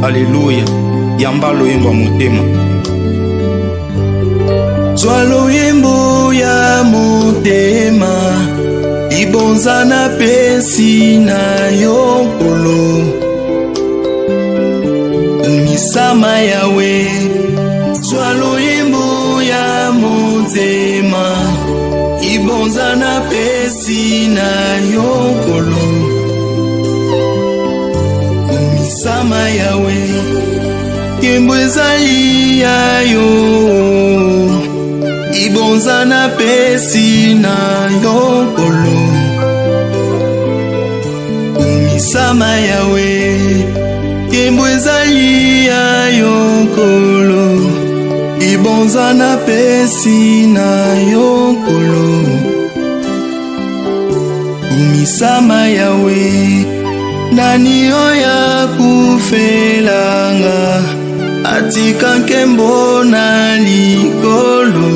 Alléluia. Yamba loyembo motema. Zwa loyembo ya motema, ibonza na pesi na yokolo. Misama yawe. Zwa loyembo ya motema, ibonza na pesi na yokolo. Misama yawe. Kembo ezali ya yo, ibonza na pesi na yokolo. Misama yawe. Kembo ezali ya yokolo, ibonza na pesi na yokolo. Misama yawe. Nani oya kufelanga, atika nkembo na likolo.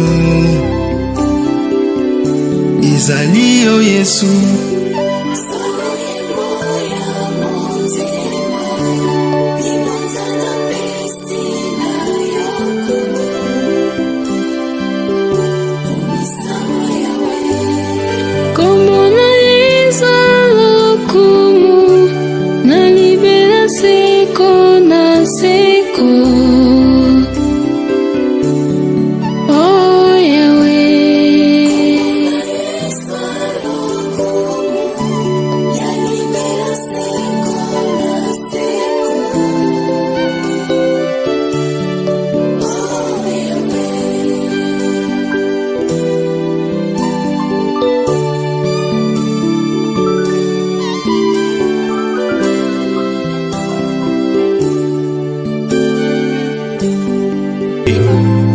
Ezali yo Yesu.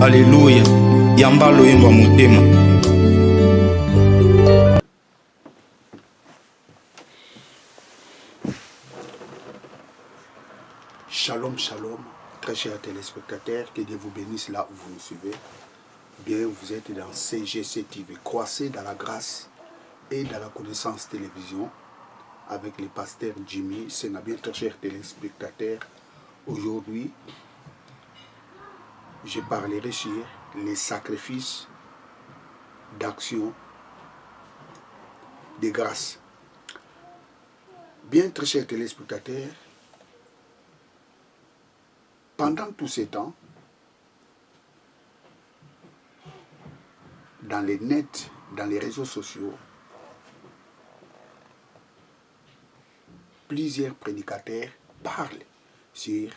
Alléluia. Yamba loyembo motema. Shalom, shalom, très chers téléspectateurs, que Dieu vous bénisse là où vous nous suivez. Bien, vous êtes dans CGC TV, croissez dans la grâce et dans la connaissance télévision avec le pasteur Jimmy. C'est bien, très chers téléspectateurs. Aujourd'hui, je parlerai sur les sacrifices d'action de grâce. Bien, très chers téléspectateurs, pendant tous ces temps, dans les nets, dans les réseaux sociaux, plusieurs prédicateurs parlent sur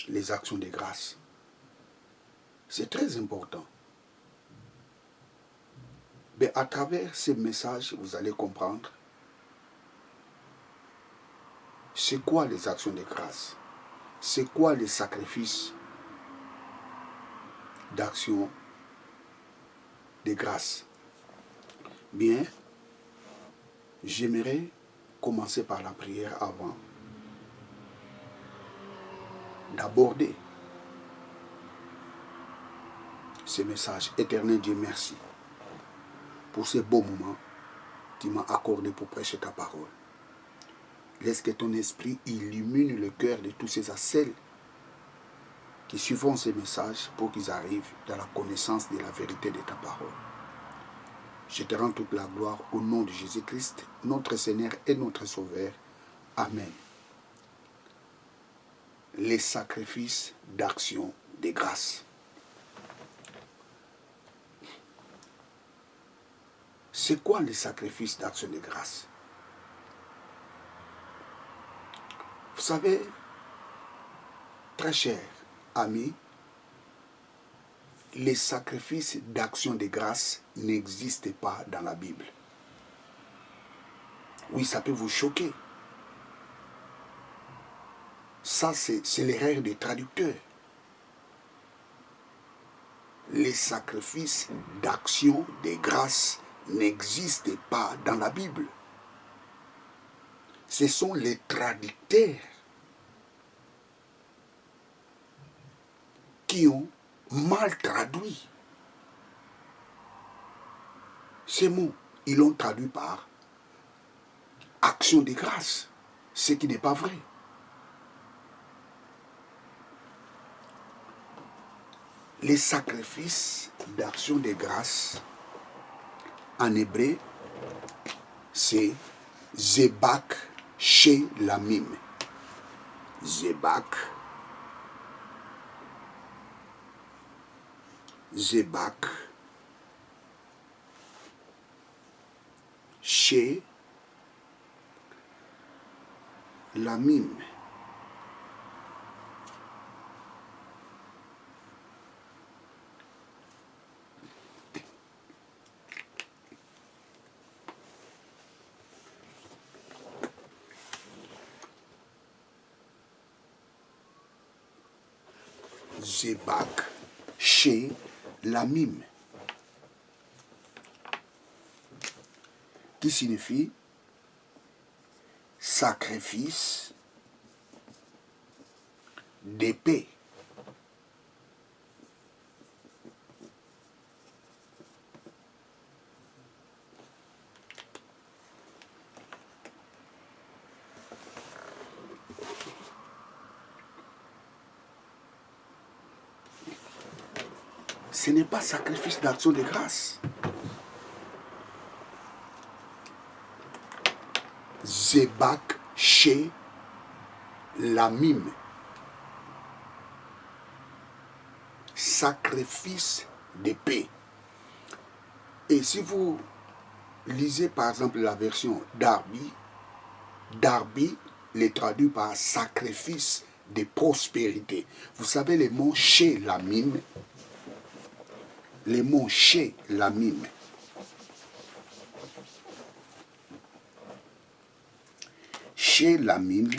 les actions de grâce. C'est très important. Mais à travers ces messages, vous allez comprendre c'est quoi les actions de grâce, c'est quoi les sacrifices d'action de grâce. Bien, j'aimerais commencer par la prière avant d'aborder ce message. Éternel Dieu, merci pour ces beaux moments que tu m'as accordé pour prêcher ta parole. Laisse que ton esprit illumine le cœur de tous ces celles qui suivront ces messages pour qu'ils arrivent dans la connaissance de la vérité de ta parole. Je te rends toute la gloire au nom de Jésus-Christ, notre Seigneur et notre Sauveur. Amen. Les sacrifices d'action de grâce. C'est quoi les sacrifices d'action de grâce? Vous savez, très chers amis, les sacrifices d'action de grâce n'existent pas dans la Bible. Oui, ça peut vous choquer. Ça, c'est l'erreur des traducteurs. Les sacrifices d'action de grâce n'existent pas dans la Bible. Ce sont les traducteurs qui ont mal traduit ces mots. Ils l'ont traduit par action de grâce, ce qui n'est pas vrai. Les sacrifices d'action de grâce, en hébreu, c'est Zebak Shelamim. Zebak Shelamim. Zebak Shelamim, qui signifie sacrifice d'épée. Ce n'est pas sacrifice d'action de grâce. Zebak Shelamim. Sacrifice d'épée. Et si vous lisez par exemple la version Darby, Darby les traduit par sacrifice de prospérité. Vous savez les mots Shelamim. Les mots Shelamim. Shelamim,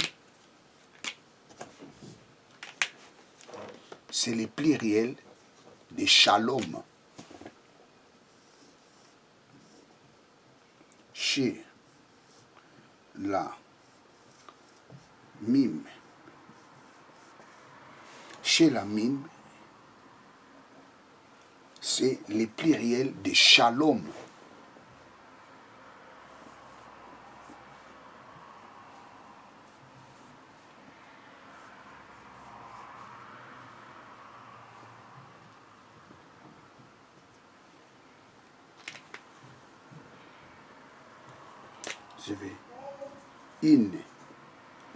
c'est le pluriel de Shalom. Shelamim. Shelamim, c'est le pluriel de Shalom.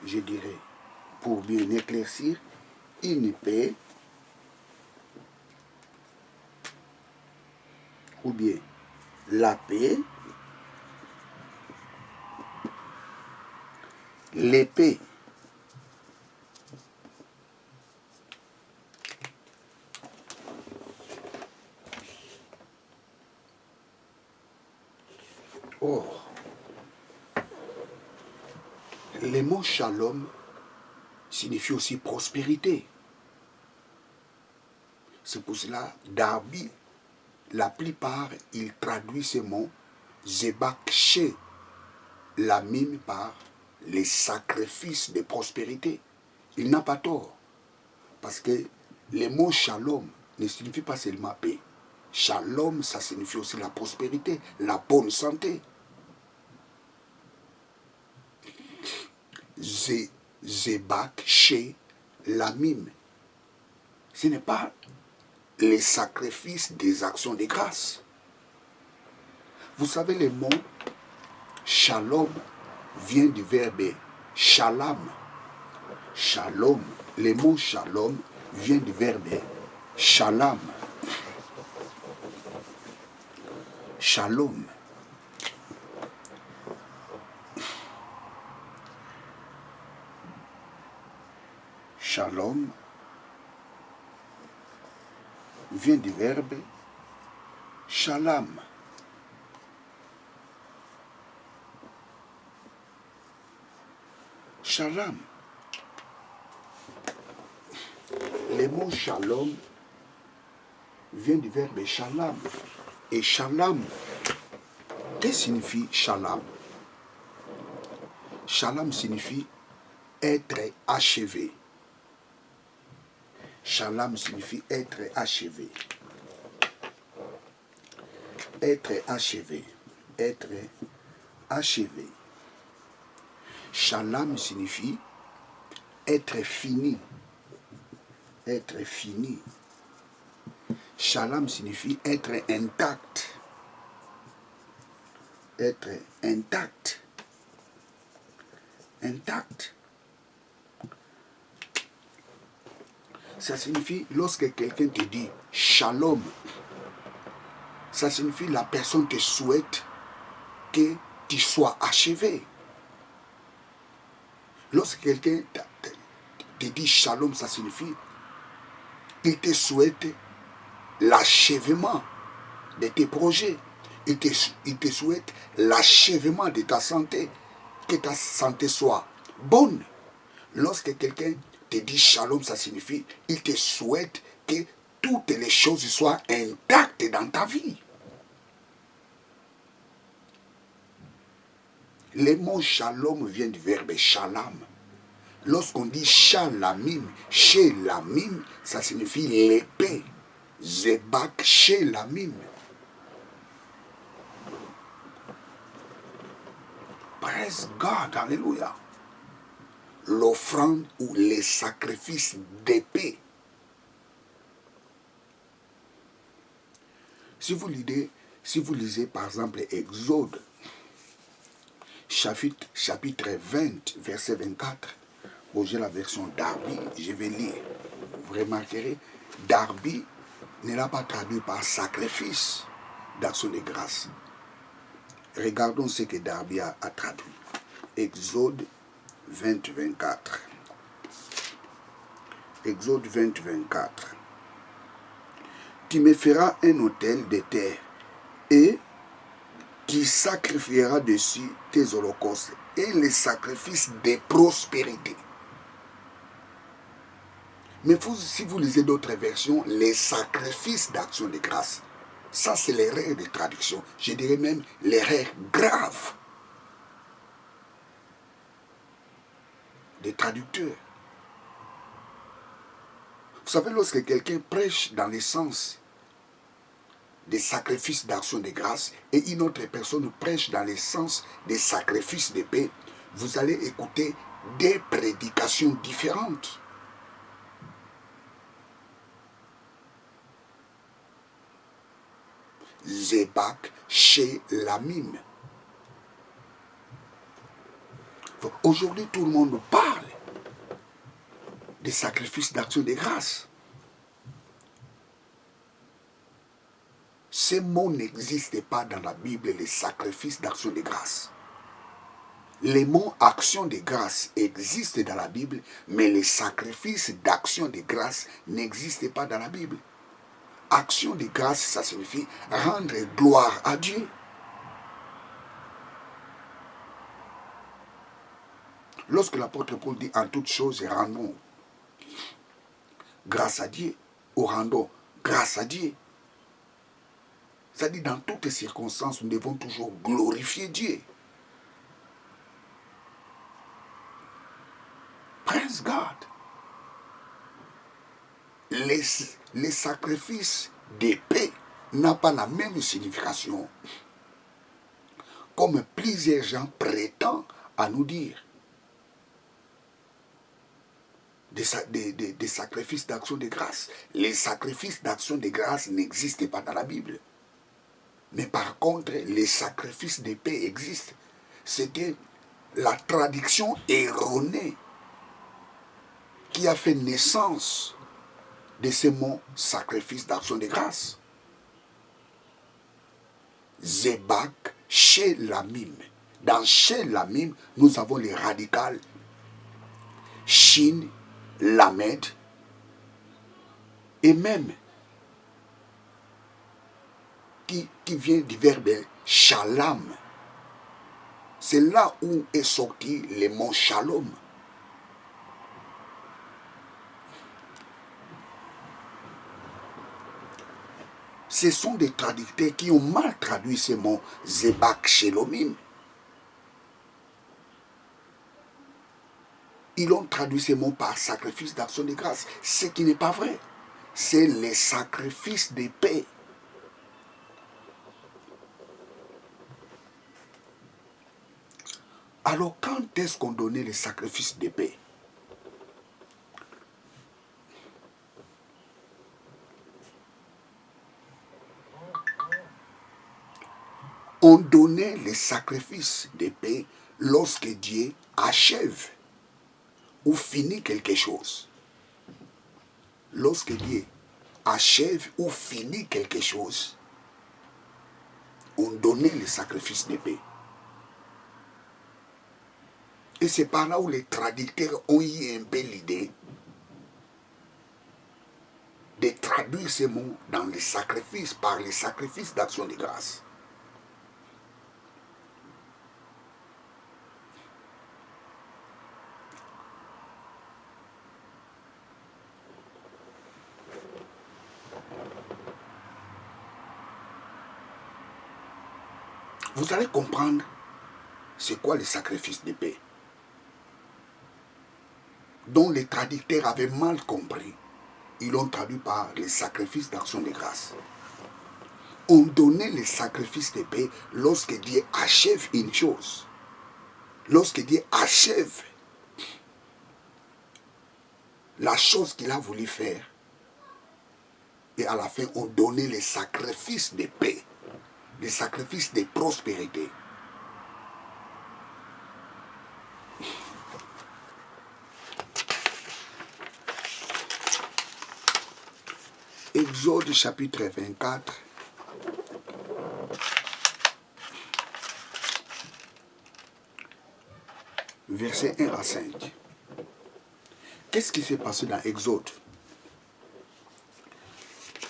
Je dirais, pour bien éclaircir, une paix, ou bien la paix, l'épée. Or, le mot shalom signifie aussi prospérité. C'est pour cela, Darby, la plupart, il traduit ces mots Zebak Shelamim par les sacrifices de prospérité. Il n'a pas tort. Parce que le mot shalom ne signifie pas seulement paix. Shalom, ça signifie aussi la prospérité, la bonne santé. Zebak Shelamim. Ce n'est pas les sacrifices des actions de grâce. Vous savez, le mot shalom vient du verbe shalom. Shalom, le mot shalom vient du verbe shalom. Shalom. Shalom vient du verbe shalom. Shalom. Le mot shalom vient du verbe shalom. Et shalom, qu'est-ce que signifie shalom? Shalom signifie être achevé. Shalom signifie être achevé. Être achevé. Être achevé. Shalom signifie être fini. Être fini. Shalom signifie être intact. Être intact. Intact. Ça signifie, lorsque quelqu'un te dit shalom, ça signifie la personne te souhaite que tu sois achevé. Lorsque quelqu'un te dit shalom, ça signifie qu'il te souhaite l'achèvement de tes projets. Il te souhaite l'achèvement de ta santé, que ta santé soit bonne. Lorsque quelqu'un te dit shalom, ça signifie il te souhaite que toutes les choses soient intactes dans ta vie. Le mot shalom vient du verbe shalom. Lorsqu'on dit shalamim, shelamim, ça signifie l'épée. Zebak shelamim. Praise God, alléluia. L'offrande ou les sacrifices d'épée. Si vous lisez par exemple Exode, chapitre 20, verset 24, bon, j'ai la version Darby, je vais lire. Vous remarquerez, Darby ne l'a pas traduit par sacrifice d'action de grâce. Regardons ce que Darby a traduit. Exode 20, 24. Exode 20, 24. Tu me feras un autel de terre et tu sacrifieras dessus tes holocaustes et les sacrifices de prospérité. Mais si vous lisez d'autres versions, les sacrifices d'action de grâce, ça c'est l'erreur de traduction. Je dirais même l'erreur grave des traducteurs. Vous savez, lorsque quelqu'un prêche dans le sens des sacrifices d'action de grâce et une autre personne prêche dans le sens des sacrifices de paix, vous allez écouter des prédications différentes. Zebak shelamim. Aujourd'hui, tout le monde parle des sacrifices d'action de grâce. Ces mots n'existent pas dans la Bible, les sacrifices d'action de grâce. Les mots action de grâce existent dans la Bible, mais les sacrifices d'action de grâce n'existent pas dans la Bible. Action de grâce, ça signifie rendre gloire à Dieu. Lorsque l'apôtre Paul dit en toutes choses, rendons grâce à Dieu, ou rendons grâce à Dieu, ça dit dans toutes les circonstances, nous devons toujours glorifier Dieu. Praise God. Les sacrifices de paix n'ont pas la même signification, comme plusieurs gens prétendent à nous dire. Des sacrifices d'action de grâce. Les sacrifices d'action de grâce n'existent pas dans la Bible. Mais par contre, les sacrifices de paix existent. C'était la traduction erronée qui a fait naissance de ces mots sacrifice d'action de grâce. Zebak shelamim. Dans shelamim, nous avons les radicales Shin, Lamed et même qui vient du verbe shalom. C'est là où est sorti le mot shalom. Ce sont des traducteurs qui ont mal traduit ces mots Zebak Shelomim. Ils ont traduit ces mots par sacrifice d'action de grâce, ce qui n'est pas vrai. C'est les sacrifices de paix. Alors, quand est-ce qu'on donnait les sacrifices de paix? On donnait les sacrifices de paix lorsque Dieu achève ou finit quelque chose. Lorsque Dieu achève ou finit quelque chose, on donnait les sacrifices de paix. Et c'est par là où les traducteurs ont eu un peu l'idée de traduire ces mots dans les sacrifices, par les sacrifices d'action de grâce. Vous allez comprendre c'est quoi le sacrifice de paix, dont les traducteurs avaient mal compris. Ils l'ont traduit par les sacrifices d'action de grâce. On donnait les sacrifices de paix lorsque Dieu achève une chose. Lorsque Dieu achève la chose qu'il a voulu faire. Et à la fin, on donnait les sacrifices de paix, les sacrifices de prospérité. Exode chapitre 24, versets 1 à 5. Qu'est-ce qui s'est passé dans Exode?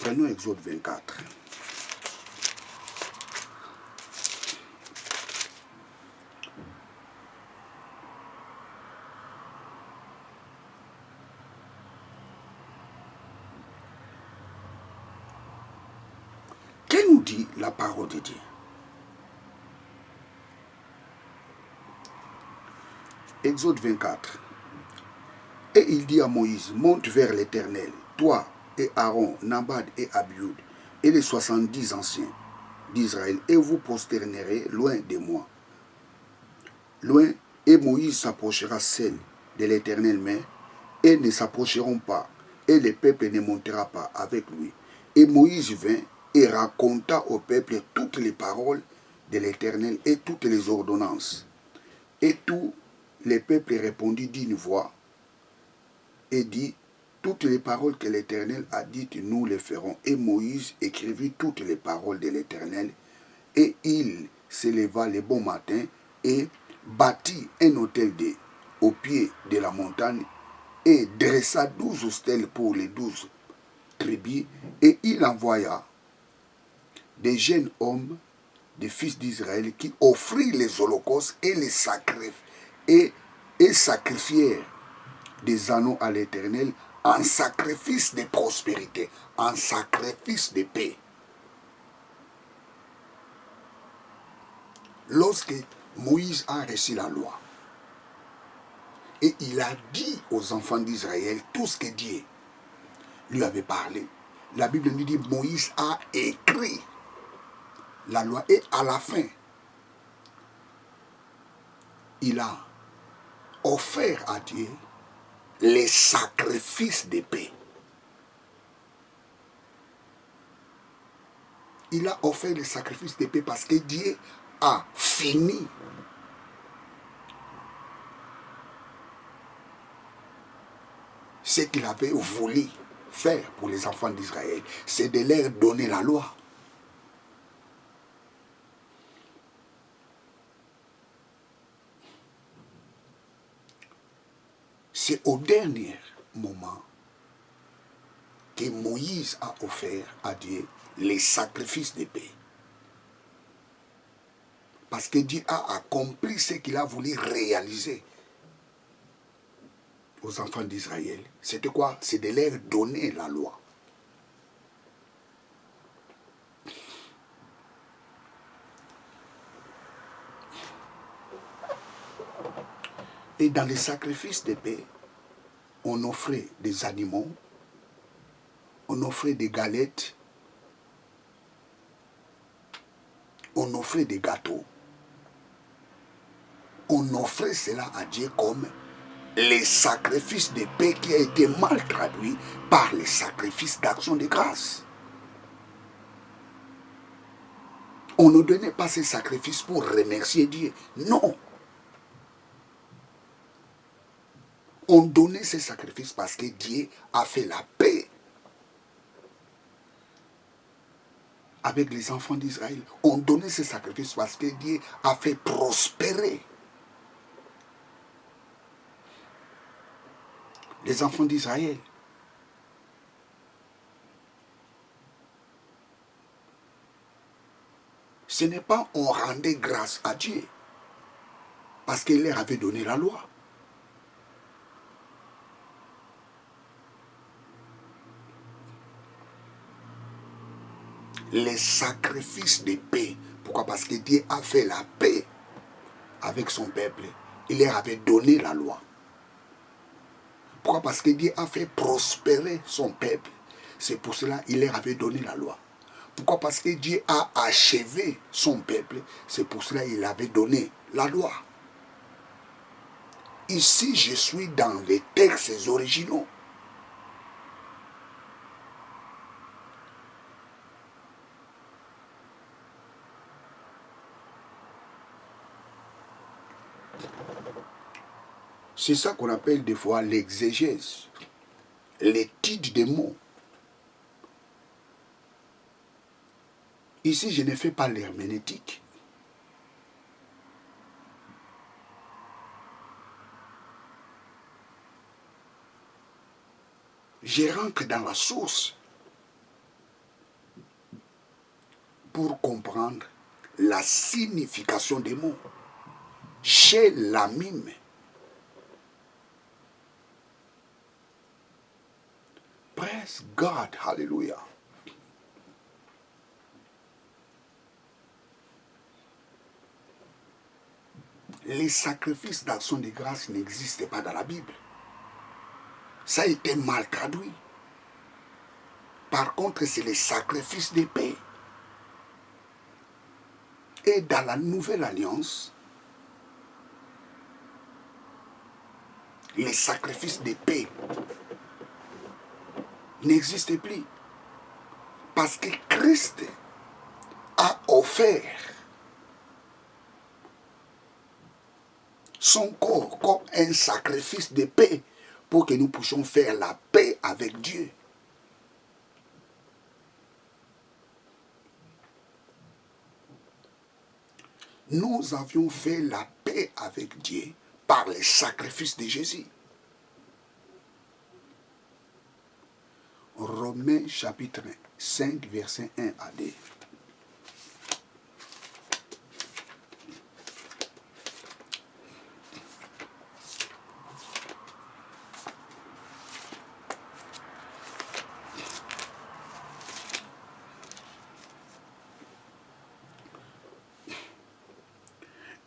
Prenons Exode 24. Que nous dit la parole de Dieu? Exode 24. Et il dit à Moïse, monte vers l'Éternel, toi et Aaron, Nabad et Abiud, et les 70 anciens d'Israël, et vous prosternerez loin de moi. Loin, et Moïse s'approchera seul de l'Éternel, mais et ne s'approcheront pas, et le peuple ne montera pas avec lui. Et Moïse vint et raconta au peuple toutes les paroles de l'Éternel et toutes les ordonnances. Et tout le peuple répondit d'une voix et dit, toutes les paroles que l'Éternel a dites, nous les ferons. Et Moïse écrivit toutes les paroles de l'Éternel, et il se leva le bon matin et bâtit un autel au pied de la montagne, et dressa 12 austelles pour les 12 tribus, et il envoya des jeunes hommes, des fils d'Israël, qui offrirent les holocaustes et les sacrifièrent des anneaux à l'Éternel en sacrifice de prospérité, en sacrifice de paix. Lorsque Moïse a reçu la loi, et il a dit aux enfants d'Israël tout ce que Dieu lui avait parlé, la Bible nous dit Moïse a écrit la loi, et à la fin, il a offert à Dieu les sacrifices de paix. Il a offert les sacrifices de paix parce que Dieu a fini ce qu'il avait voulu faire pour les enfants d'Israël, c'est de leur donner la loi. C'est au dernier moment que Moïse a offert à Dieu les sacrifices de paix. Parce que Dieu a accompli ce qu'il a voulu réaliser aux enfants d'Israël. C'était quoi? C'est de leur donner la loi. Et dans les sacrifices de paix, on offrait des animaux, on offrait des galettes, on offrait des gâteaux. On offrait cela à Dieu comme les sacrifices de paix qui a été mal traduit par les sacrifices d'action de grâce. On ne donnait pas ces sacrifices pour remercier Dieu. Non. On donnait ces sacrifices parce que Dieu a fait la paix avec les enfants d'Israël. On donnait ces sacrifices parce que Dieu a fait prospérer les enfants d'Israël. Ce n'est pas on rendait grâce à Dieu parce qu'il leur avait donné la loi. Les sacrifices de paix. Pourquoi? Parce que Dieu a fait la paix avec son peuple. Il leur avait donné la loi. Pourquoi? Parce que Dieu a fait prospérer son peuple. C'est pour cela qu'il leur avait donné la loi. Pourquoi? Parce que Dieu a achevé son peuple. C'est pour cela qu'il avait donné la loi. Ici, je suis dans les textes originaux. C'est ça qu'on appelle des fois l'exégèse, l'étude des mots. Ici, je ne fais pas l'herméneutique. Je rentre dans la source pour comprendre la signification des mots. Chez la mime, praise God, hallelujah. Les sacrifices d'action de grâce n'existent pas dans la Bible. Ça a été mal traduit. Par contre, c'est les sacrifices de paix. Et dans la nouvelle alliance, les sacrifices de paix n'existent plus. Parce que Christ a offert son corps comme un sacrifice de paix pour que nous puissions faire la paix avec Dieu. Nous avions fait la paix avec Dieu par les sacrifices de Jésus. Romains chapitre 5, verset 1 à 2.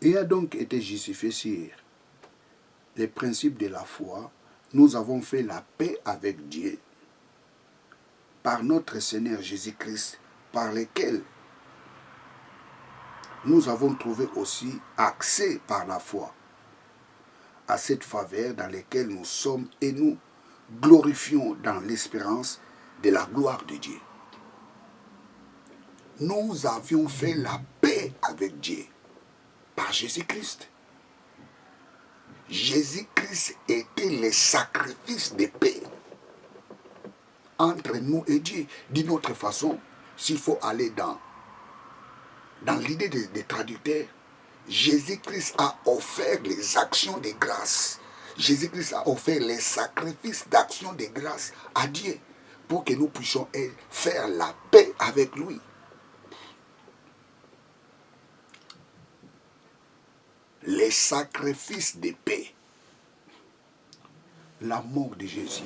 Et a donc été justifié sur les principes de la foi, nous avons fait la paix avec Dieu par notre Seigneur Jésus-Christ, par lequel nous avons trouvé aussi accès par la foi à cette faveur dans laquelle nous sommes et nous glorifions dans l'espérance de la gloire de Dieu. Nous avions fait la paix avec Dieu par Jésus-Christ. Jésus-Christ était le sacrifice de paix entre nous et Dieu. D'une autre façon, s'il faut aller dans l'idée des traducteurs, Jésus-Christ a offert les actions de grâce. Jésus-Christ a offert les sacrifices d'action de grâce à Dieu pour que nous puissions faire la paix avec lui. Les sacrifices de paix. La mort de Jésus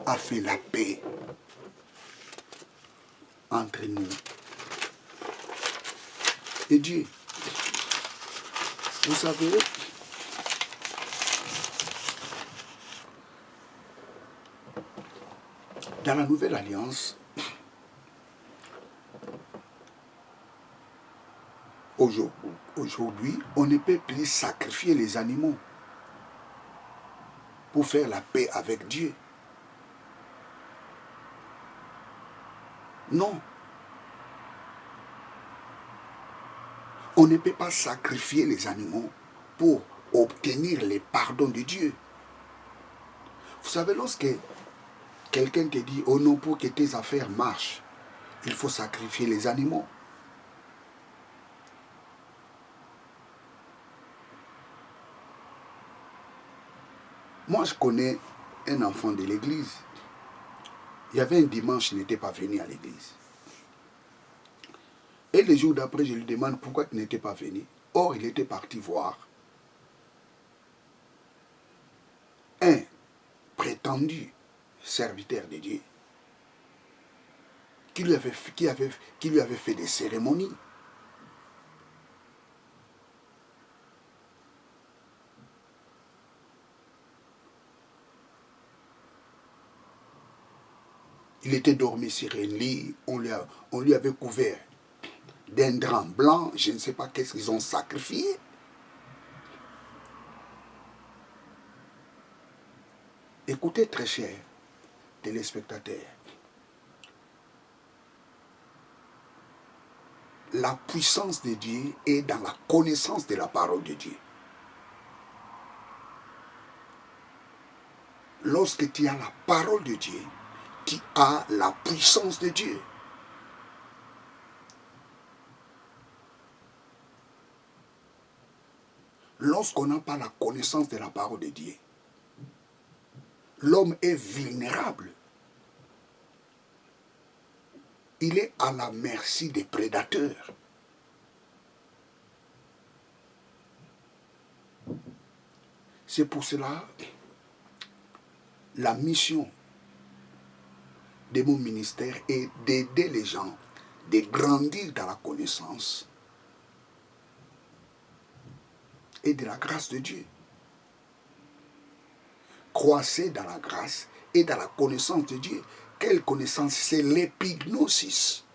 a fait la paix entre nous et Dieu. Vous savez, dans la nouvelle alliance, aujourd'hui, on ne peut plus sacrifier les animaux pour faire la paix avec Dieu. Non. On ne peut pas sacrifier les animaux pour obtenir les pardons de Dieu. Vous savez, lorsque quelqu'un te dit, oh non, pour que tes affaires marchent, il faut sacrifier les animaux. Moi, je connais un enfant de l'église. Il y avait un dimanche, il n'était pas venu à l'église. Et le jour d'après, je lui demande pourquoi tu n'étais pas venu. Or, il était parti voir un prétendu serviteur de Dieu qui lui avait fait des cérémonies. Il était dormi sur un lit, on lui avait couvert d'un drap blanc, je ne sais pas qu'est-ce qu'ils ont sacrifié. Écoutez, très chers téléspectateurs, la puissance de Dieu est dans la connaissance de la parole de Dieu. Lorsque tu as la parole de Dieu, tu as la puissance de Dieu. Lorsqu'on n'a pas la connaissance de la parole de Dieu, l'homme est vulnérable. Il est à la merci des prédateurs. C'est pour cela la mission de mon ministère est d'aider les gens, de grandir dans la connaissance et de la grâce de Dieu. Croissez dans la grâce et dans la connaissance de Dieu. Quelle connaissance? C'est l'épignosis.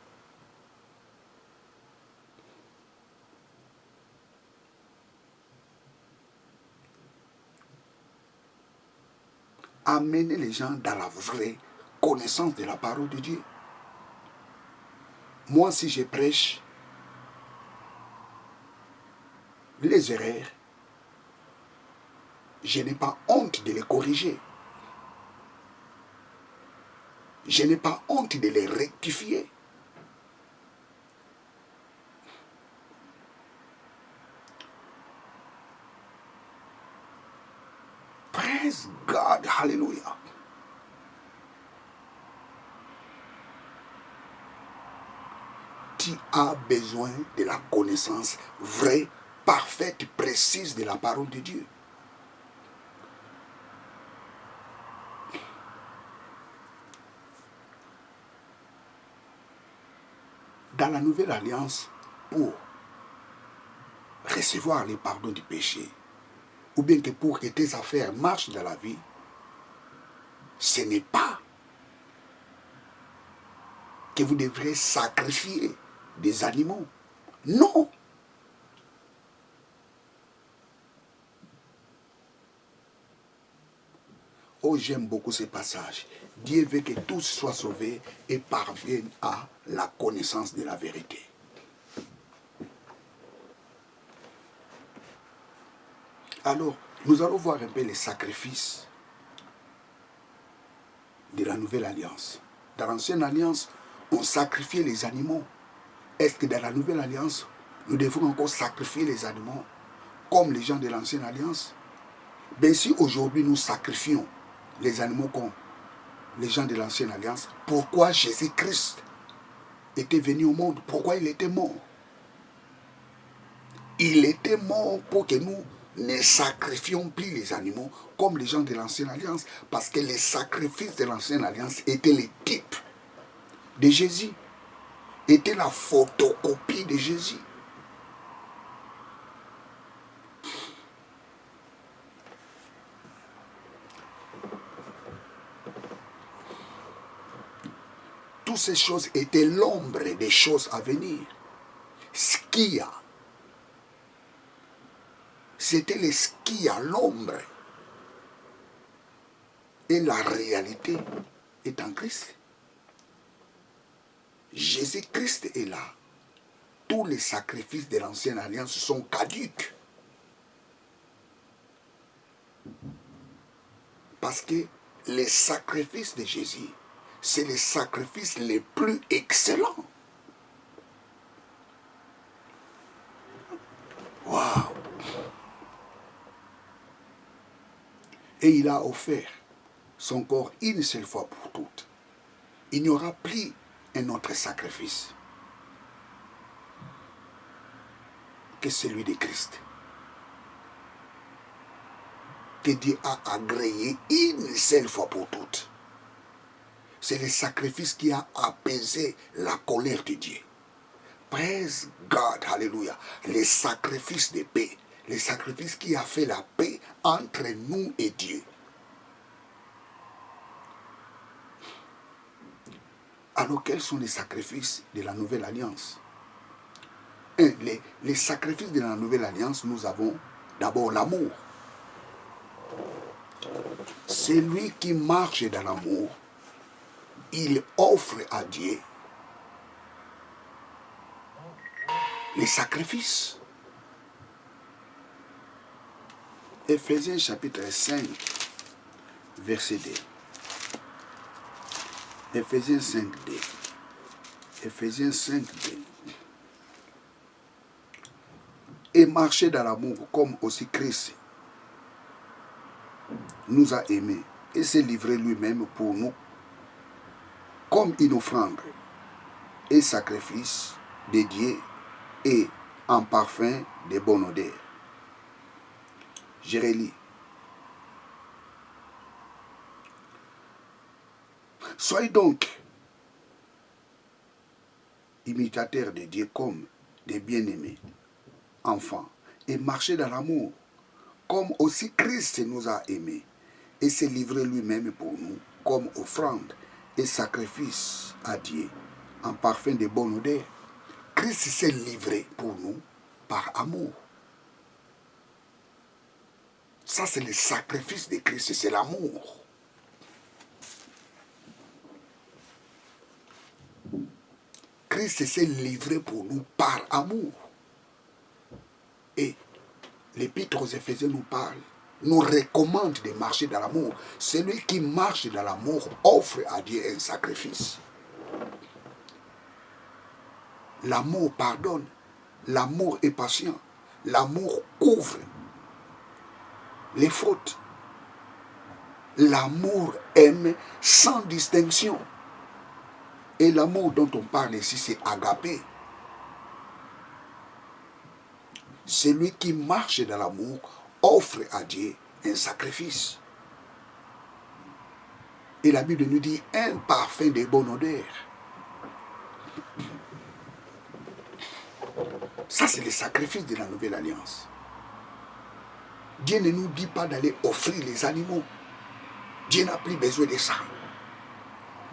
Amener les gens dans la vraie connaissance de la parole de Dieu. Moi, si je prêche les erreurs, je n'ai pas honte de les corriger. Je n'ai pas honte de les rectifier. Praise God, hallelujah. Tu as besoin de la connaissance vraie, parfaite, précise de la parole de Dieu. Dans la nouvelle alliance, pour recevoir les pardons du péché, ou bien que pour que tes affaires marchent dans la vie, ce n'est pas que vous devrez sacrifier des animaux. Non. Oh, j'aime beaucoup ce passage. Dieu veut que tous soient sauvés et parviennent à la connaissance de la vérité. Alors, nous allons voir un peu les sacrifices de la nouvelle alliance. Dans l'ancienne alliance, on sacrifiait les animaux. Est-ce que dans la nouvelle alliance, nous devons encore sacrifier les animaux comme les gens de l'ancienne alliance? Bien, si aujourd'hui nous sacrifions les animaux comme les gens de l'ancienne alliance, pourquoi Jésus-Christ était venu au monde? Pourquoi il était mort? Il était mort pour que nous ne sacrifions plus les animaux comme les gens de l'ancienne alliance, parce que les sacrifices de l'ancienne alliance étaient les types de Jésus, étaient la photocopie de Jésus. Toutes ces choses étaient l'ombre des choses à venir. Skia. C'était les skia, l'ombre. Et la réalité est en Christ. Jésus-Christ est là. tous les sacrifices de l'ancienne alliance sont caduques. Parce que les sacrifices de Jésus, c'est les sacrifices les plus excellents. Waouh! Et il a offert son corps une seule fois pour toutes. Il n'y aura plus un autre sacrifice que celui de Christ, que Dieu a agréé une seule fois pour toutes. C'est le sacrifice qui a apaisé la colère de Dieu. Praise God, hallelujah. Les sacrifices de paix, les sacrifices qui a fait la paix entre nous et Dieu. Alors, quels sont les sacrifices de la nouvelle alliance? Les sacrifices de la nouvelle alliance, nous avons d'abord l'amour. Celui qui marche dans l'amour, il offre à Dieu les sacrifices. Éphésiens chapitre 5, verset 2. Éphésiens 5, 2. Éphésiens 5, 2. Et marcher dans l'amour comme aussi Christ nous a aimés et s'est livré lui-même pour nous comme une offrande et sacrifice de Dieu et en parfum de bonne odeur. Je relis. Soyez donc imitateurs de Dieu comme des bien-aimés enfants et marchez dans l'amour comme aussi Christ nous a aimés et s'est livré lui-même pour nous comme offrande et sacrifice à Dieu en parfum de bonne odeur. Christ s'est livré pour nous par amour. Ça, c'est le sacrifice de Christ, c'est l'amour. Christ s'est livré pour nous par amour. Et l'Épître aux Éphésiens nous parle, nous recommande de marcher dans l'amour. Celui qui marche dans l'amour offre à Dieu un sacrifice. L'amour pardonne, l'amour est patient, l'amour couvre les fautes. L'amour aime sans distinction. Et l'amour dont on parle ici, c'est agapé. Celui qui marche dans l'amour offre à Dieu un sacrifice. Et la Bible nous dit un parfum de bonne odeur. Ça, c'est le sacrifice de la nouvelle alliance. Dieu ne nous dit pas d'aller offrir les animaux. Dieu n'a plus besoin de ça.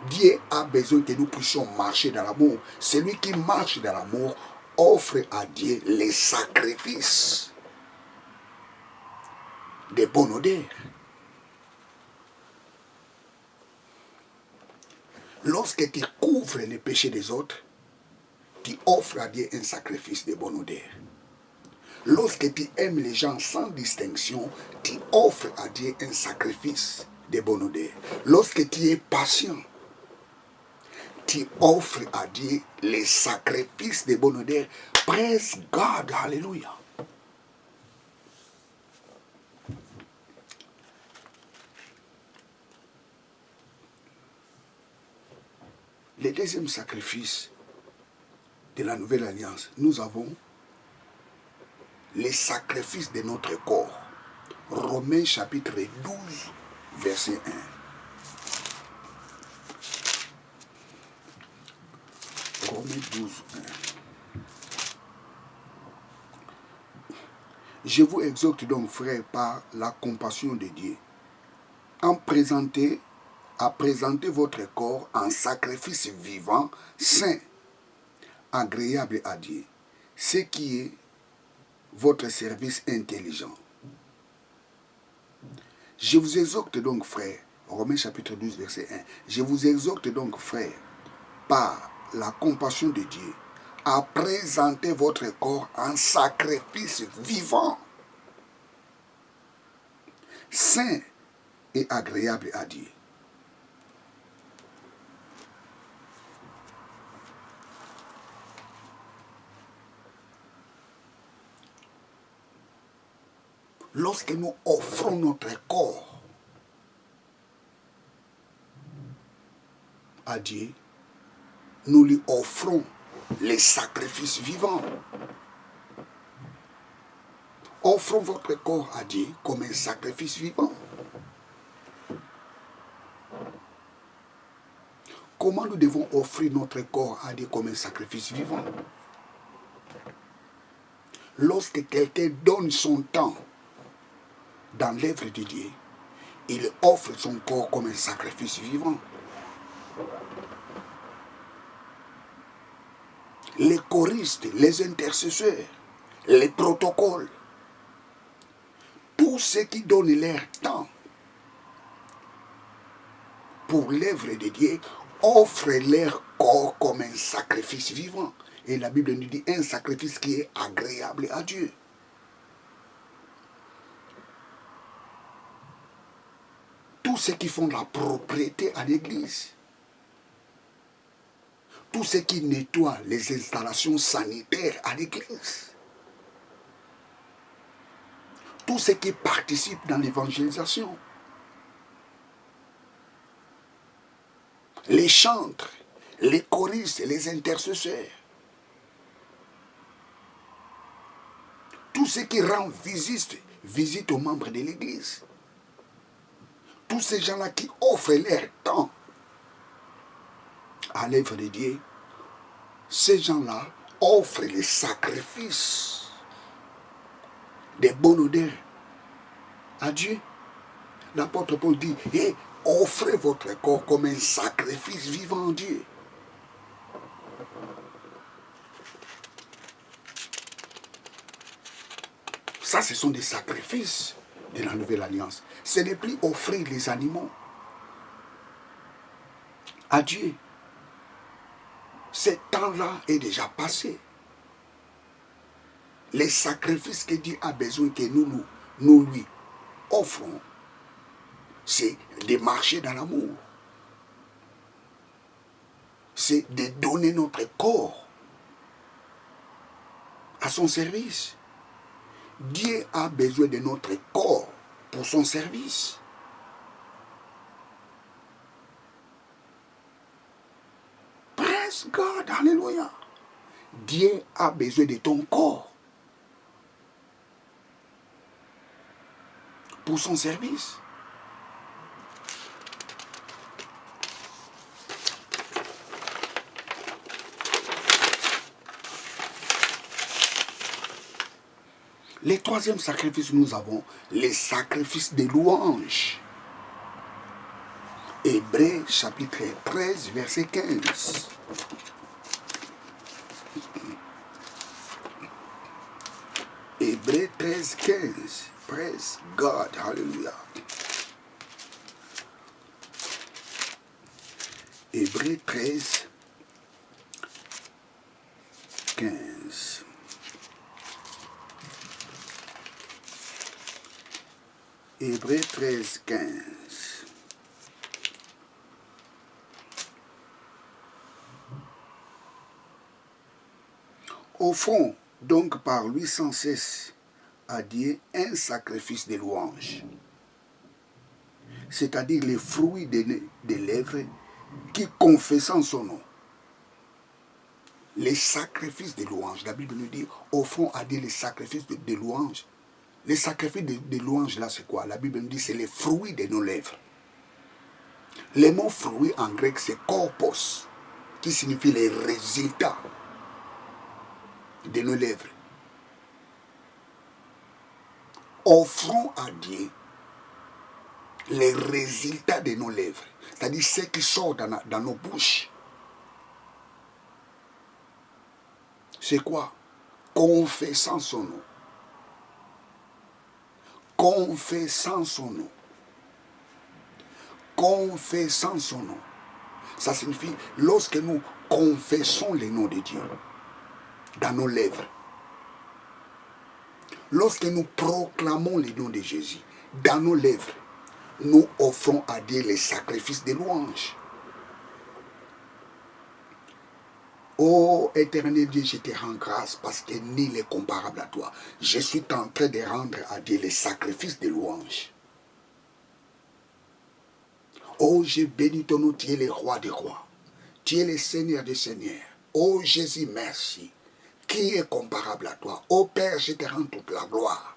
Dieu a besoin que nous puissions marcher dans l'amour. Celui qui marche dans l'amour offre à Dieu les sacrifices de bonne odeur. Lorsque tu couvres les péchés des autres, tu offres à Dieu un sacrifice de bonne odeur. Lorsque tu aimes les gens sans distinction, tu offres à Dieu un sacrifice de bonne odeur. Lorsque tu es patient, tu offres à Dieu les sacrifices de bonne odeur. Praise God, hallelujah. Le deuxième sacrifice de la nouvelle alliance, nous avons les sacrifices de notre corps. Romains chapitre 12, verset 1. Romains 12, 1. Je vous exhorte donc, frères, par la compassion de Dieu, à présenter votre corps en sacrifice vivant, saint, agréable à Dieu, ce qui est votre service intelligent. Je vous exhorte donc, frères, Romains chapitre 12, verset 1, je vous exhorte donc, frères, par la compassion de Dieu, à présenter votre corps en sacrifice vivant, saint et agréable à Dieu. Lorsque nous offrons notre corps à Dieu, nous lui offrons les sacrifices vivants. Offrons votre corps à Dieu comme un sacrifice vivant. Comment nous devons offrir notre corps à Dieu comme un sacrifice vivant? Lorsque quelqu'un donne son temps dans l'œuvre de Dieu, il offre son corps comme un sacrifice vivant. Les choristes, les intercesseurs, les protocoles, tous ceux qui donnent leur temps pour l'œuvre de Dieu offrent leur corps comme un sacrifice vivant. Et la Bible nous dit un sacrifice qui est agréable à Dieu. Tous ceux qui font la propriété à l'église, tous ceux qui nettoient les installations sanitaires à l'église, tous ceux qui participent dans l'évangélisation, les chantres, les choristes, les intercesseurs, tous ceux qui rendent visite aux membres de l'église, tous ces gens-là qui offrent leur temps à l'œuvre de Dieu, ces gens-là offrent les sacrifices de bonne odeur à Dieu. L'apôtre Paul dit, offrez votre corps comme un sacrifice vivant à Dieu. Ça, ce sont des sacrifices de la Nouvelle Alliance. Ce n'est plus offrir les animaux à Dieu. Ce temps-là est déjà passé. Les sacrifices que Dieu a besoin que nous lui offrons, c'est de marcher dans l'amour. C'est de donner notre corps à son service. Dieu a besoin de notre corps pour son service. Praise God, alléluia. Dieu a besoin de ton corps pour son service. Le troisième sacrifice, nous avons les sacrifices de louange. Hébreux chapitre 13, verset 15. Hébreux 13, 15. Praise God, hallelujah. Hébreux 13, 15. Hébreux 13, 15. Offrons donc par lui sans cesse à Dieu un sacrifice de louange, c'est-à-dire les fruits des lèvres qui confessent son nom. Les sacrifices de louange, la Bible nous dit, offrons à Dieu les sacrifices de louange. Les sacrifices de louange, là, c'est quoi? La Bible nous dit, c'est les fruits de nos lèvres. Le mot fruit en grec, c'est korpos, qui signifie les résultats de nos lèvres. Offrons à Dieu les résultats de nos lèvres, c'est-à-dire ce qui sort dans nos bouches. C'est quoi? Confessant son nom. Confessant son nom. Confessant son nom. Ça signifie lorsque nous confessons le nom de Dieu. dans nos lèvres. Lorsque nous proclamons le nom de Jésus, dans nos lèvres, nous offrons à Dieu les sacrifices de louange. Oh éternel Dieu, je te rends grâce parce que nul n'est comparable à toi. Je suis en train de rendre à Dieu les sacrifices de louange. Oh, je bénis ton nom, tu es le roi des rois. Tu es le Seigneur des seigneurs. Oh Jésus, merci. Qui est comparable à toi? Oh Père, je te rends toute la gloire.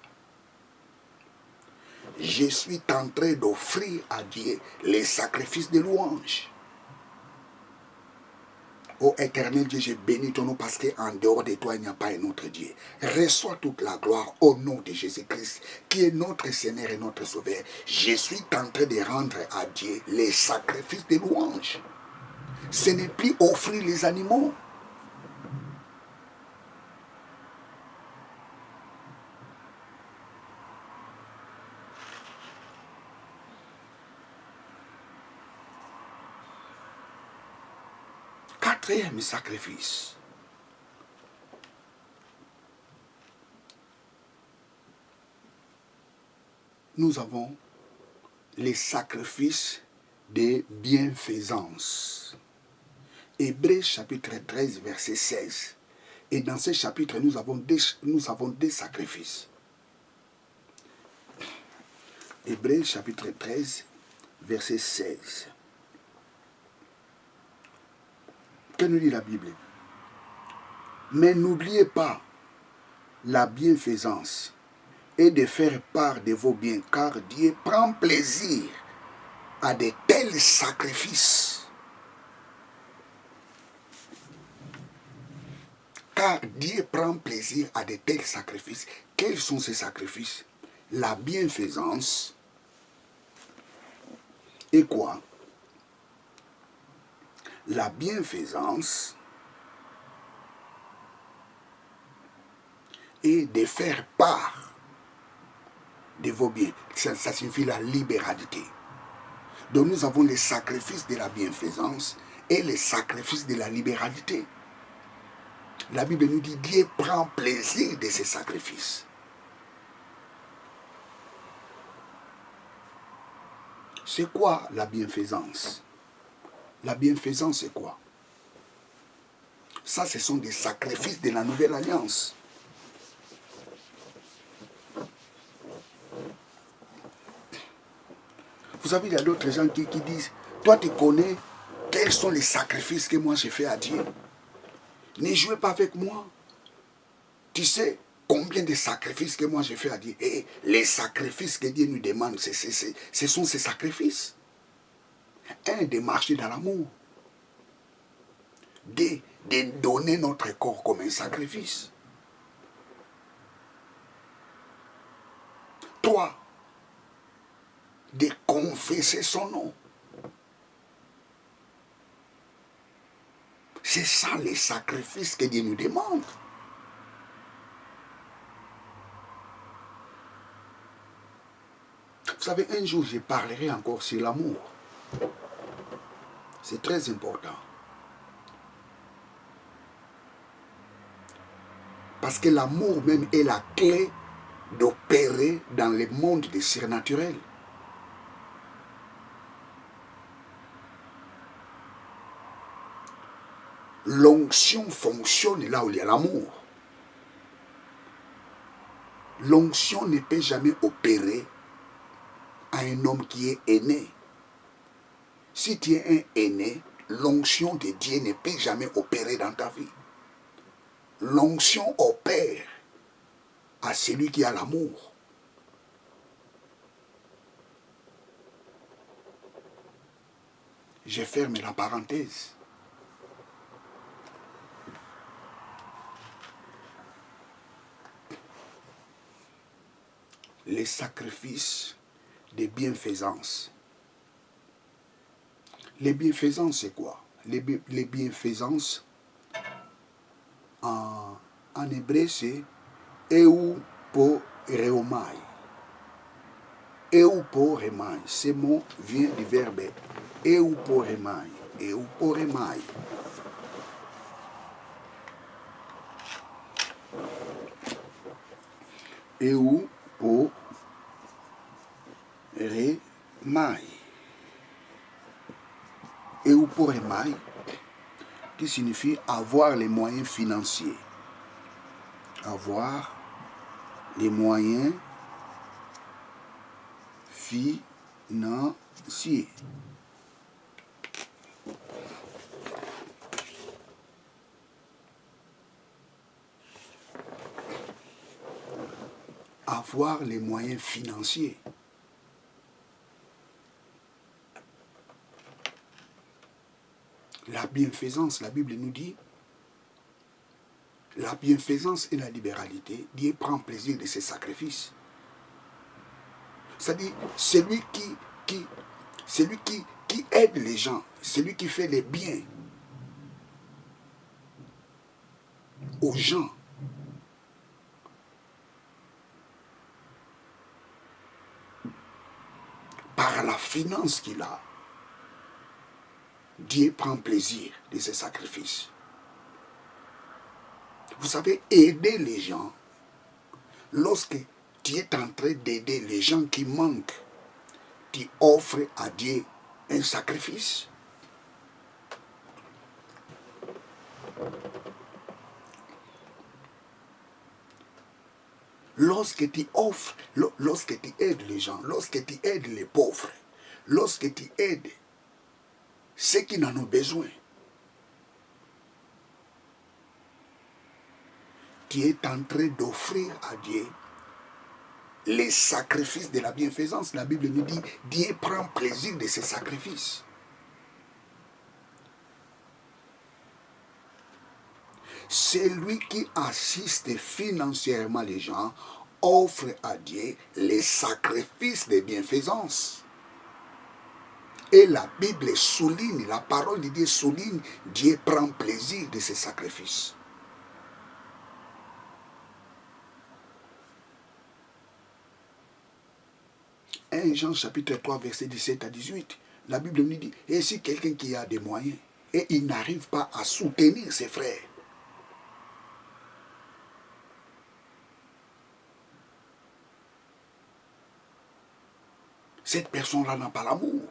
Je suis en train d'offrir à Dieu les sacrifices de louange. Ô éternel Dieu, je bénis ton nom parce qu'en dehors de toi, il n'y a pas un autre Dieu. Reçois toute la gloire au nom de Jésus-Christ, qui est notre Seigneur et notre Sauveur. Je suis en train de rendre à Dieu les sacrifices de louange. Ce n'est plus offrir les animaux. Quatrième sacrifice. Nous avons les sacrifices de bienfaisance. Hébreux chapitre 13, verset 16. Et dans ce chapitre, nous avons des sacrifices. Hébreux chapitre 13, verset 16. Que nous dit la Bible? Mais n'oubliez pas la bienfaisance et de faire part de vos biens, car Dieu prend plaisir à de tels sacrifices. Car Dieu prend plaisir à de tels sacrifices. Quels sont ces sacrifices? La bienfaisance et quoi? La bienfaisance et de faire part de vos biens. Ça signifie la libéralité. Donc nous avons les sacrifices de la bienfaisance et les sacrifices de la libéralité. La Bible nous dit Dieu prend plaisir de ces sacrifices. C'est quoi la bienfaisance? La bienfaisance, c'est quoi? Ça, ce sont des sacrifices de la nouvelle alliance. Vous savez, il y a d'autres gens qui disent, toi tu connais quels sont les sacrifices que moi j'ai fait à Dieu. Ne jouez pas avec moi. Tu sais combien de sacrifices que moi j'ai fait à Dieu. Et les sacrifices que Dieu nous demande, ce sont ces sacrifices. Un, de marcher dans l'amour. Deux, de donner notre corps comme un sacrifice. 3, de confesser son nom. C'est ça les sacrifices que Dieu nous demande. Vous savez, un jour je parlerai encore sur l'amour. C'est très important. Parce que l'amour même est la clé d'opérer dans le monde des surnaturels. L'onction fonctionne là où il y a l'amour. L'onction ne peut jamais opérer à un homme qui est aîné. Si tu es un aîné, l'onction de Dieu ne peut jamais opérer dans ta vie. L'onction opère à celui qui a l'amour. Je ferme la parenthèse. Les sacrifices de bienfaisance. Les bienfaisances, c'est quoi? Les bienfaisances, en hébreu, c'est euporemai. Euporemai. Ce mot vient du verbe euporemai. Euporemai. Euporemai. Euporemai, qui signifie avoir les moyens financiers. Avoir les moyens financiers. Avoir les moyens financiers. La bienfaisance, la Bible nous dit, la bienfaisance et la libéralité, Dieu prend plaisir de ses sacrifices. C'est-à-dire, celui qui aide les gens, celui qui fait les biens aux gens, par la finance qu'il a, Dieu prend plaisir de ses sacrifices. Vous savez, aider les gens, lorsque tu es en train d'aider les gens qui manquent, tu offres à Dieu un sacrifice. Lorsque tu offres, lorsque tu aides les gens, lorsque tu aides les pauvres, lorsque tu aides ceux qui n'en ont besoin, tu es en train d'offrir à Dieu les sacrifices de la bienfaisance. La Bible nous dit, Dieu prend plaisir de ces sacrifices. Celui qui assiste financièrement les gens offre à Dieu les sacrifices de bienfaisance. Et la Bible souligne, la parole de Dieu souligne, Dieu prend plaisir de ces sacrifices. 1 Jean chapitre 3 verset 17 à 18, la Bible nous dit, et si quelqu'un qui a des moyens et il n'arrive pas à soutenir ses frères, cette personne-là n'a pas l'amour.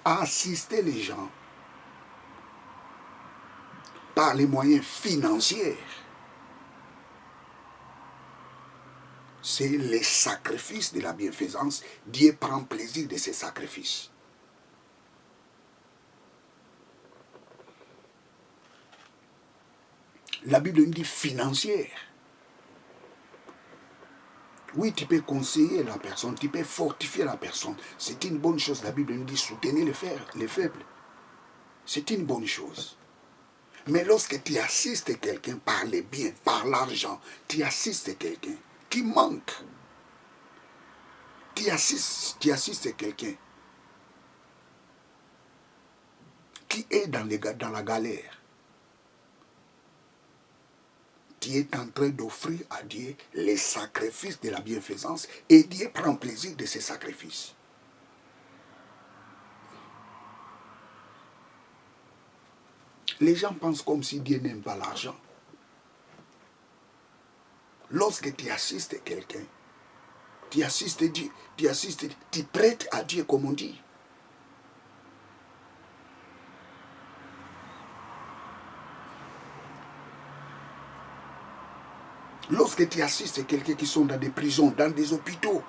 Assister les gens par les moyens financiers, c'est les sacrifices de la bienfaisance. Dieu prend plaisir de ces sacrifices. La Bible nous dit financière. Oui, tu peux conseiller la personne, tu peux fortifier la personne. C'est une bonne chose. La Bible nous dit soutenir les faibles. C'est une bonne chose. Mais lorsque tu assistes quelqu'un par les biens, par l'argent, tu assistes quelqu'un qui manque. Tu assistes quelqu'un qui est dans la galère. Tu es en train d'offrir à Dieu les sacrifices de la bienfaisance et Dieu prend plaisir de ces sacrifices. Les gens pensent comme si Dieu n'aime pas l'argent. Lorsque tu assistes quelqu'un, tu assistes Dieu, tu prêtes à Dieu comme on dit. Lorsque tu assistes quelqu'un qui sont dans des prisons, dans des hôpitaux,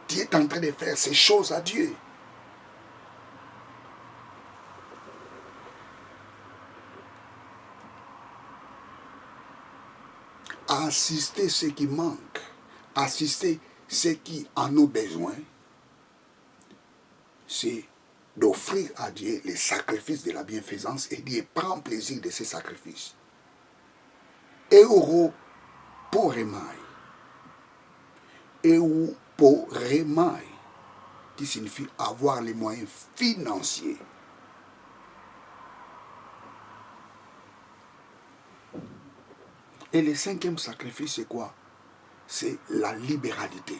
tu es en train de faire ces choses à Dieu. Assister ceux qui manquent, assister ceux qui en ont besoin, c'est d'offrir à Dieu les sacrifices de la bienfaisance et Dieu prend plaisir de ces sacrifices. Euporemai, euporemai, qui signifie avoir les moyens financiers. Et le cinquième sacrifice, c'est quoi? C'est la libéralité.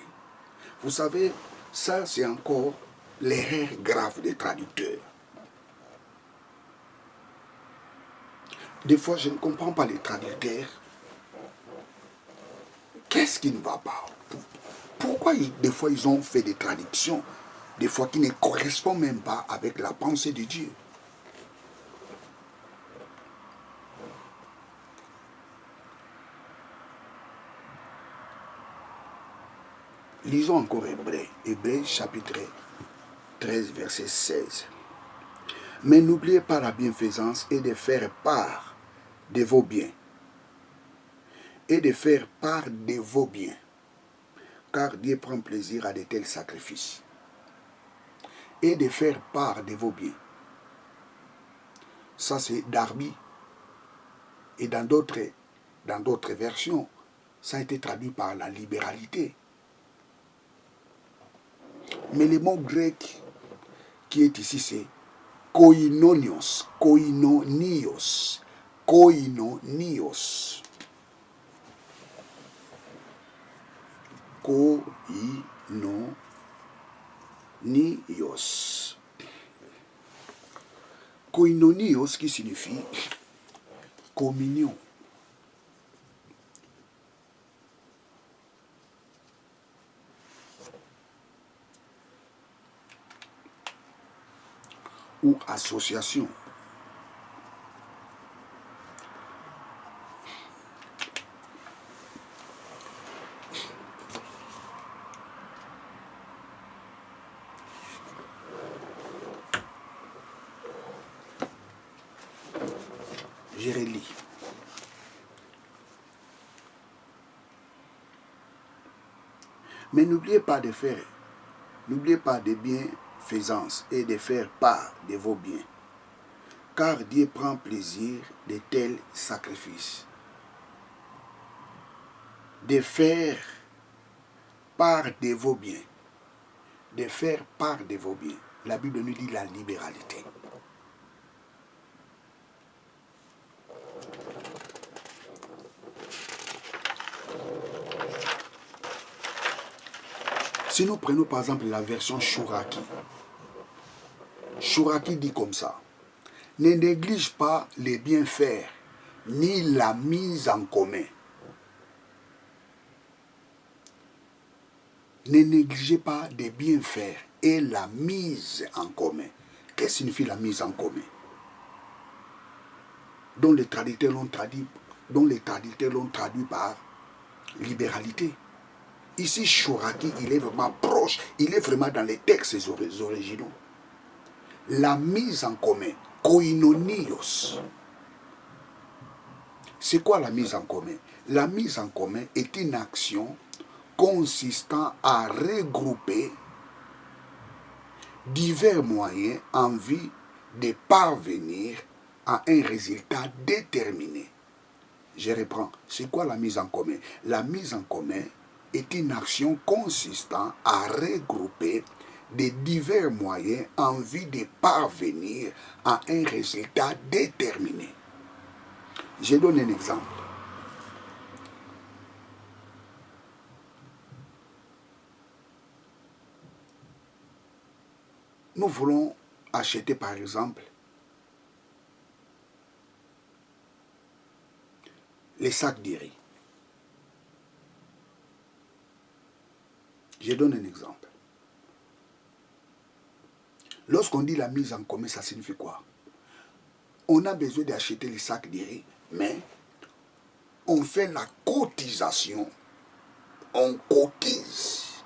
Vous savez, ça c'est encore l'erreur grave des traducteurs. Des fois, je ne comprends pas les traducteurs. Qu'est-ce qui ne va pas? Pourquoi des fois ils ont fait des traductions, des fois qui ne correspondent même pas avec la pensée de Dieu? Lisons encore Hébreux, Hébreux chapitre 13, verset 16. Mais n'oubliez pas la bienfaisance et de faire part de vos biens. Et de faire part de vos biens. Car Dieu prend plaisir à de tels sacrifices. Et de faire part de vos biens. Ça c'est Darby. Et dans d'autres versions, ça a été traduit par la libéralité. Mais le mot grec qui est ici, c'est koinonios, koinonios, koinonios. Koinonios. Koinonios qui signifie communion. Ou association. Je relis. Mais n'oubliez pas de bienfaisance et de faire part de vos biens, car Dieu prend plaisir de tels sacrifices. De faire part de vos biens. De faire part de vos biens. La Bible nous dit la libéralité. Si nous prenons par exemple la version Chouraki, Chouraki dit comme ça: ne néglige pas les bienfaits ni la mise en commun. Ne négligez pas les bienfaits et la mise en commun. Qu'est-ce que signifie la mise en commun? Dont les traducteurs l'ont traduit par libéralité. Ici, Chouraki, il est vraiment proche, il est vraiment dans les textes originaux. La mise en commun, koinonios. C'est quoi la mise en commun? La mise en commun est une action consistant à regrouper divers moyens en vue de parvenir à un résultat déterminé. Je reprends. C'est quoi la mise en commun? La mise en commun est une action consistant à regrouper de divers moyens en vue de parvenir à un résultat déterminé. Je donne un exemple. Nous voulons acheter par exemple les sacs de riz. Je donne un exemple. Lorsqu'on dit la mise en commun, ça signifie quoi? On a besoin d'acheter les sacs de riz, mais on fait la cotisation, on cotise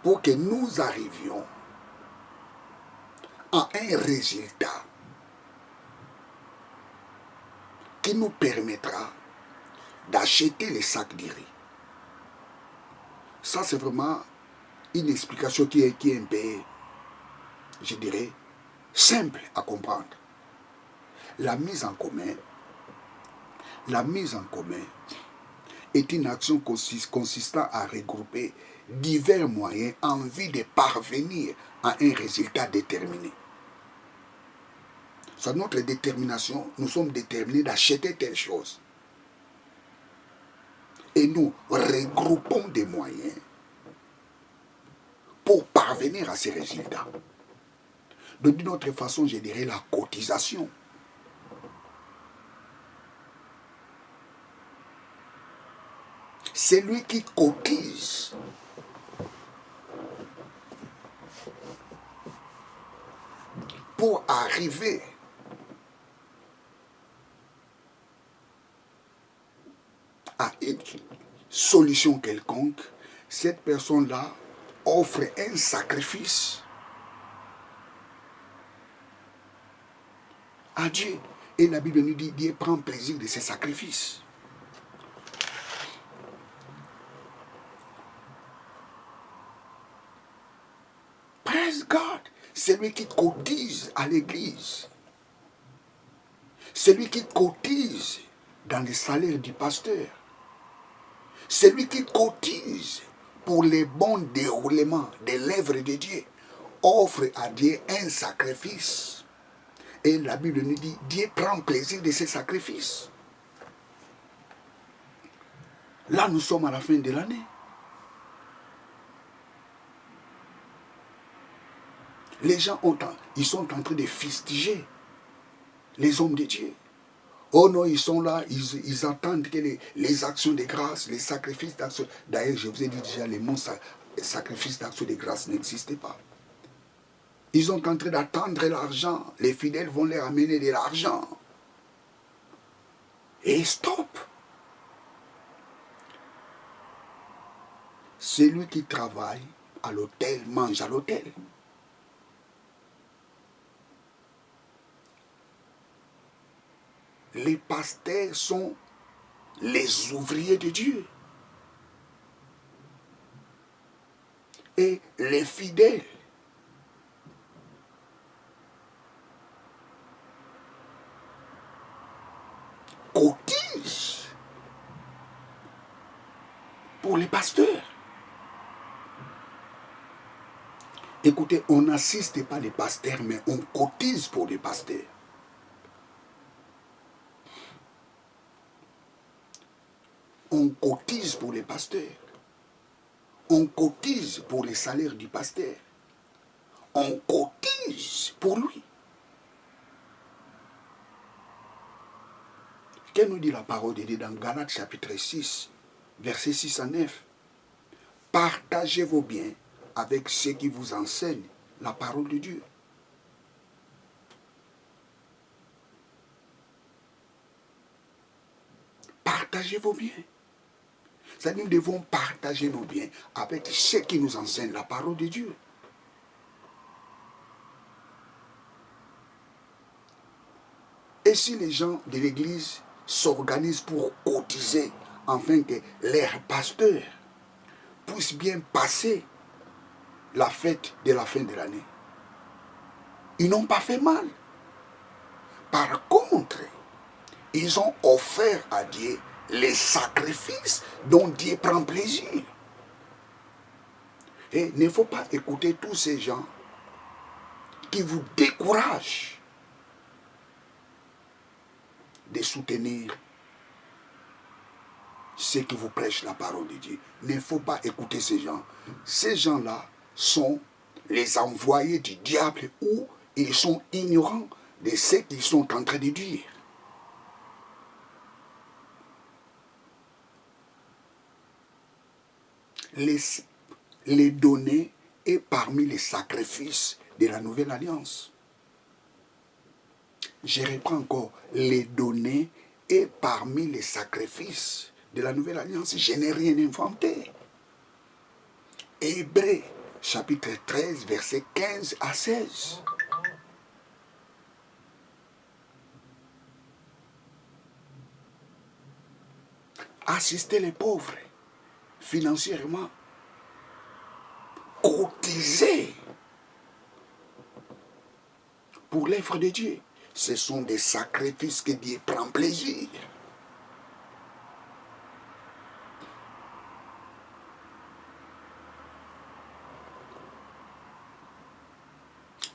pour que nous arrivions à un résultat qui nous permettra d'acheter les sacs de riz. Ça, c'est vraiment une explication qui est un peu, je dirais, simple à comprendre. La mise en commun est une action consistant à regrouper divers moyens en vue de parvenir à un résultat déterminé. C'est notre détermination, nous sommes déterminés d'acheter telle chose. Et nous regroupons des moyens pour parvenir à ces résultats. Donc d'une autre façon, je dirais la cotisation. c'est lui qui cotise. Pour arriver à une solution quelconque, cette personne-là offre un sacrifice à Dieu. Et la Bible nous dit, Dieu prend plaisir de ces sacrifices. Praise God. C'est lui qui cotise à l'église. C'est lui qui cotise dans les salaires du pasteur. C'est lui qui cotise pour les bons déroulements de l'œuvre de Dieu. Offre à Dieu un sacrifice. Et la Bible nous dit, Dieu prend plaisir de ces sacrifices. Là, nous sommes à la fin de l'année. Les gens ils sont en train de fustiger les hommes de Dieu. Oh non, ils sont là, ils attendent que les actions de grâce, les sacrifices d'action. D'ailleurs, je vous ai dit déjà, les mots sacrifices d'action de grâce n'existaient pas. Ils sont en train d'attendre l'argent. Les fidèles vont leur amener de l'argent. Et stop. Celui qui travaille à l'hôtel mange à l'hôtel. Les pasteurs sont les ouvriers de Dieu. Et les fidèles cotisent pour les pasteurs. Écoutez, on n'assiste pas les pasteurs, mais on cotise pour les pasteurs. On cotise pour les pasteurs. On cotise pour les salaires du pasteur. On cotise pour lui. Qu'est-ce que nous dit la parole de Dieu dans Galates chapitre 6, versets 6 à 9? Partagez vos biens avec ceux qui vous enseignent la parole de Dieu. Partagez vos biens. C'est-à-dire, nous devons partager nos biens avec ceux qui nous enseignent la parole de Dieu. Et si les gens de l'église s'organisent pour cotiser afin que leurs pasteurs puissent bien passer la fête de la fin de l'année, ils n'ont pas fait mal. Par contre, ils ont offert à Dieu les sacrifices dont Dieu prend plaisir. Et il ne faut pas écouter tous ces gens qui vous découragent de soutenir ceux qui vous prêchent la parole de Dieu. Il ne faut pas écouter ces gens. Ces gens-là sont les envoyés du diable ou ils sont ignorants de ce qu'ils sont en train de dire. Les donner est parmi les sacrifices de la nouvelle alliance. Je reprends encore, les donner est parmi les sacrifices de la nouvelle alliance. Je n'ai rien inventé. Hébreux, chapitre 13, versets 15 à 16. Assister les pauvres financièrement, cotiser pour l'œuvre de Dieu. Ce sont des sacrifices que Dieu prend plaisir.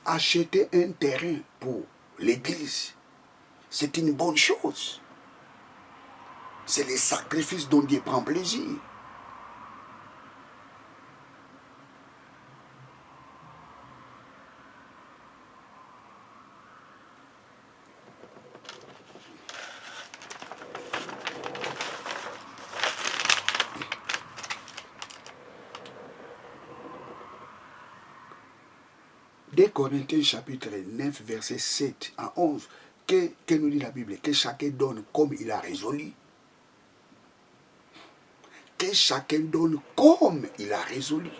Acheter un terrain pour l'église, c'est une bonne chose. C'est les sacrifices dont Dieu prend plaisir. 2 Corinthiens chapitre 9, verset 7 à 11, que nous dit la Bible? Que chacun donne comme il a résolu. Que chacun donne comme il a résolu.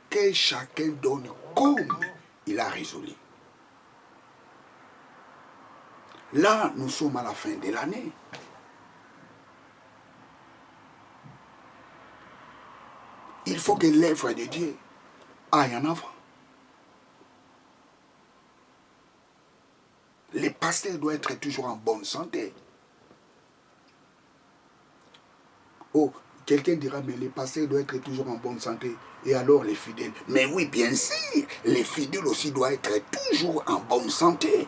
Que chacun donne comme il a résolu. Là, nous sommes à la fin de l'année. Il faut que l'œuvre de Dieu aille en avant. Les pasteurs doivent être toujours en bonne santé. Oh, quelqu'un dira, mais les pasteurs doivent être toujours en bonne santé. Et alors les fidèles? Mais oui, bien sûr, les fidèles aussi doivent être toujours en bonne santé.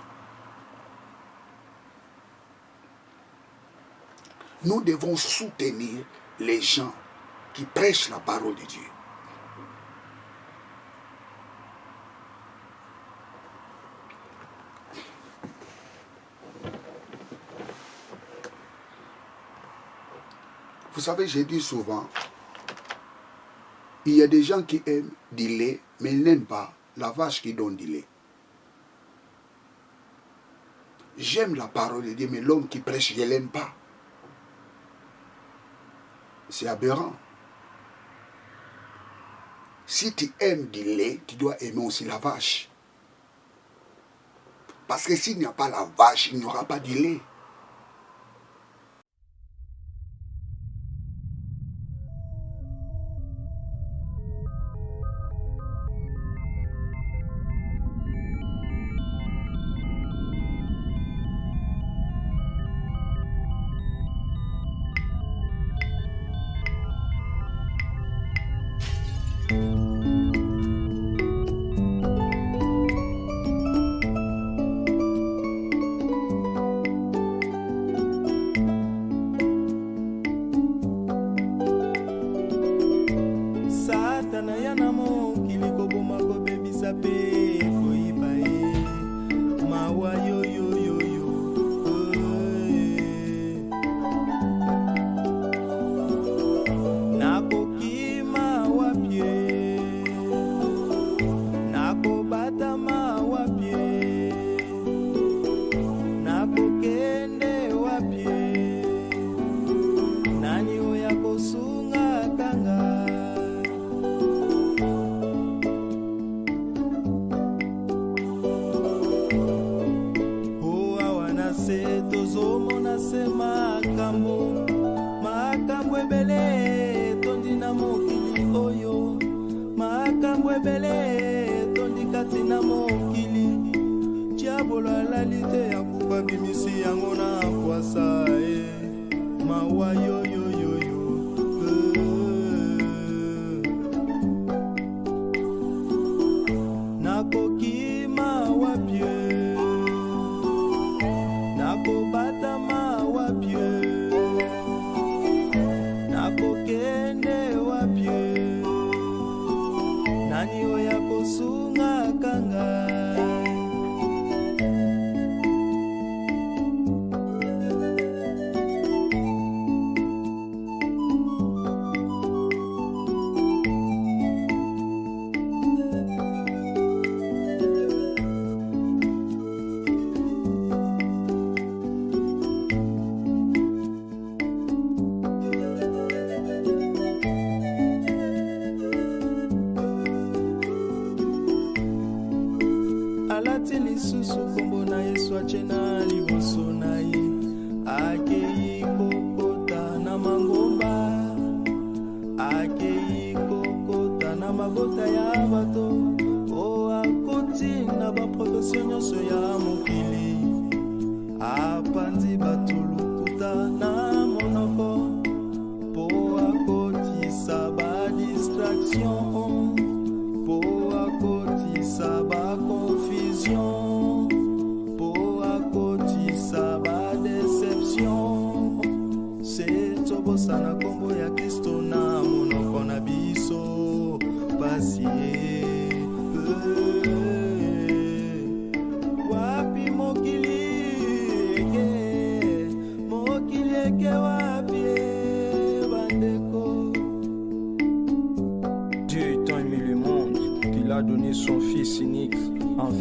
Nous devons soutenir les gens qui prêchent la parole de Dieu. Vous savez, j'ai dit souvent, il y a des gens qui aiment du lait, mais ils n'aiment pas la vache qui donne du lait. J'aime la parole de Dieu, mais l'homme qui prêche, je ne l'aime pas. C'est aberrant. Si tu aimes du lait, tu dois aimer aussi la vache. Parce que s'il n'y a pas la vache, il n'y aura pas du lait.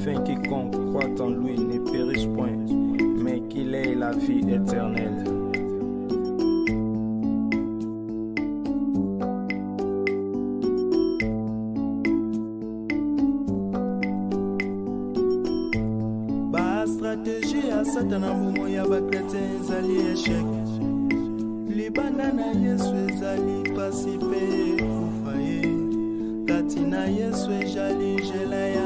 afin quiconque croit en lui ne périsse point, mais qu'il ait la vie éternelle. Stratégie à Satana momo ya bakretien ezali échec. Libanda na Yesu ezali pasi pe kufa ye. Kati na Yesu ezali jela ya